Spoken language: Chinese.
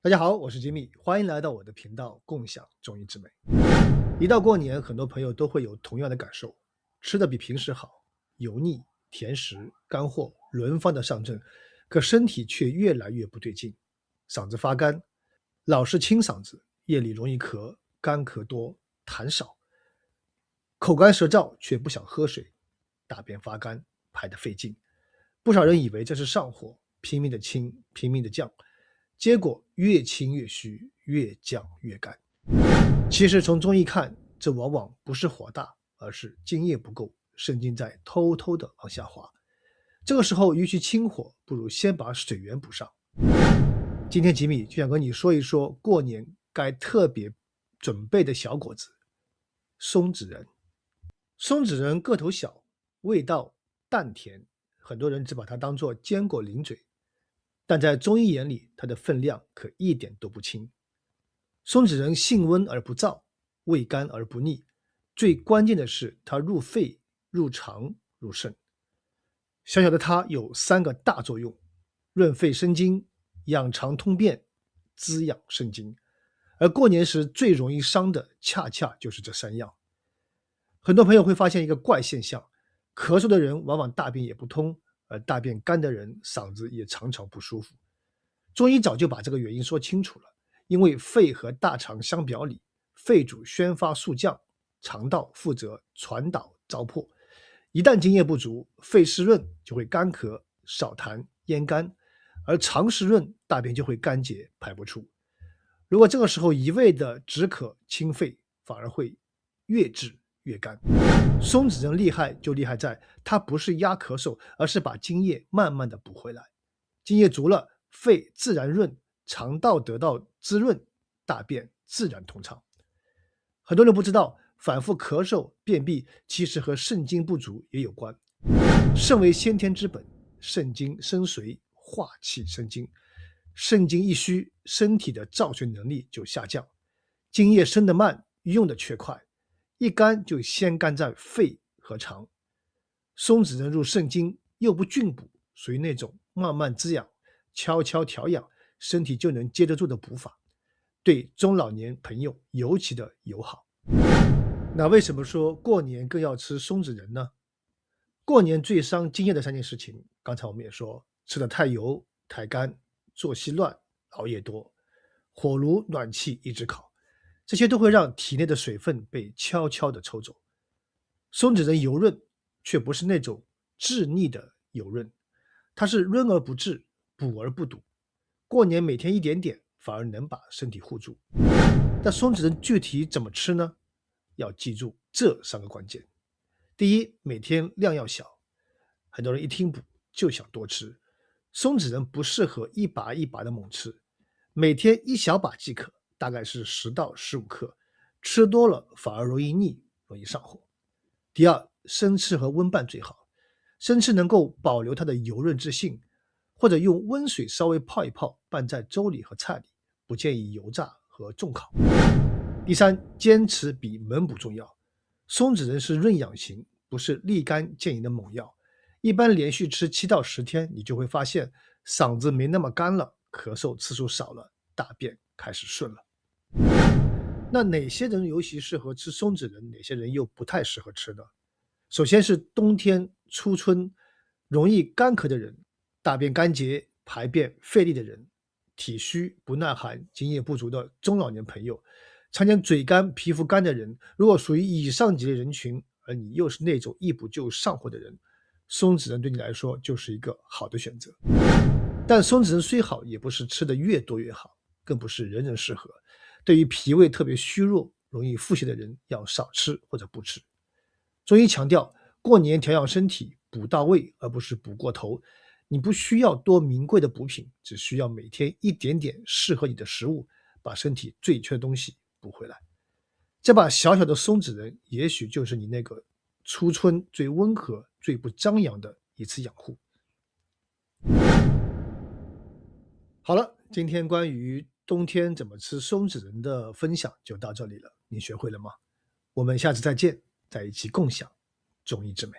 大家好，我是吉米，欢迎来到我的频道共享中医之美。一到过年，很多朋友都会有同样的感受，吃的比平时好，油腻、甜食、干货轮番的上阵，可身体却越来越不对劲，嗓子发干，老是清嗓子，夜里容易咳，干咳多，痰少，口干舌燥却不想喝水，大便发干，排得费劲。不少人以为这是上火，拼命的清，拼命的降，结果越清越虚，越降越干。其实从中医看，这往往不是火大，而是津液不够，肾经在偷偷的往下滑。这个时候，与其清火，不如先把水源补上。今天吉米就想跟你说一说过年该特别准备的小果子——松子仁。松子仁个头小，味道淡甜，很多人只把它当作坚果零嘴，但在中医眼里，它的分量可一点都不轻。松子仁性温而不燥，味甘而不腻，最关键的是它入肺、入肠、入肾。小小的它有3个大作用：润肺生津、养肠通便、滋养肾经。而过年时最容易伤的，恰恰就是这3样。很多朋友会发现一个怪现象，咳嗽的人往往大便也不通，而大便干的人嗓子也常常不舒服。中医早就把这个原因说清楚了，因为肺和大肠相表里，肺主宣发速降，肠道负责传导糟粕。一旦津液不足，肺湿润就会干咳、少痰、咽干，而肠湿润，大便就会干结排不出。如果这个时候一味的止渴清肺，反而会越治越干。松子仁厉害就厉害在它不是压咳嗽，而是把津液慢慢的补回来。津液足了，肺自然润，肠道得到滋润，大便自然通畅。很多人不知道，反复咳嗽、便秘其实和肾精不足也有关。肾为先天之本，肾精生髓，化气生津。肾精一虚，身体的造血能力就下降，津液生得慢，用的却快，一干就先干在肺和肠。松子仁入肾经，又不峻补，属于那种慢慢滋养、悄悄调养，身体就能接得住的补法，对中老年朋友尤其的友好。那为什么说过年更要吃松子仁呢？过年最伤津液的3件事情，刚才我们也说，吃的太油、太干、作息乱、熬夜多、火炉暖气一直烤，这些都会让体内的水分被悄悄地抽走。松子仁油润，却不是那种滞腻的油润，它是润而不滞，补而不堵。过年每天一点点，反而能把身体护住。但松子仁具体怎么吃呢？要记住这3个关键。第一，每天量要小，很多人一听补就想多吃。松子仁不适合一把一把的猛吃，每天1小把即可，大概是10到15克，吃多了反而容易腻，容易上火。第二，生吃和温拌最好，生吃能够保留它的油润之性，或者用温水稍微泡一泡，拌在粥里和菜里，不建议油炸和重烤。第三，坚持比猛补重要。松子仁是润养型，不是立竿见影的猛药。一般连续吃7到10天，你就会发现嗓子没那么干了，咳嗽次数少了，大便开始顺了。那哪些人尤其适合吃松子仁，哪些人又不太适合吃呢？首先是冬天初春容易干咳的人，大便干结、排便费力的人，体虚不耐寒、津液不足的中老年朋友，常见嘴干、皮肤干的人，如果属于以上几类人群，而你又是那种一补就上火的人，松子仁对你来说就是一个好的选择。但松子仁虽好，也不是吃的越多越好，更不是人人适合。对于脾胃特别虚弱、容易腹泻的人，要少吃或者不吃。中医强调，过年调养身体，补到位，而不是补过头。你不需要多名贵的补品，只需要每天一点点适合你的食物，把身体最缺的东西补回来。这把小小的松子仁，也许就是你那个初春最温和、最不张扬的一次养护。好了，今天关于冬天怎么吃松子仁的分享就到这里了，你学会了吗？我们下次再见，在一起共享中医之美。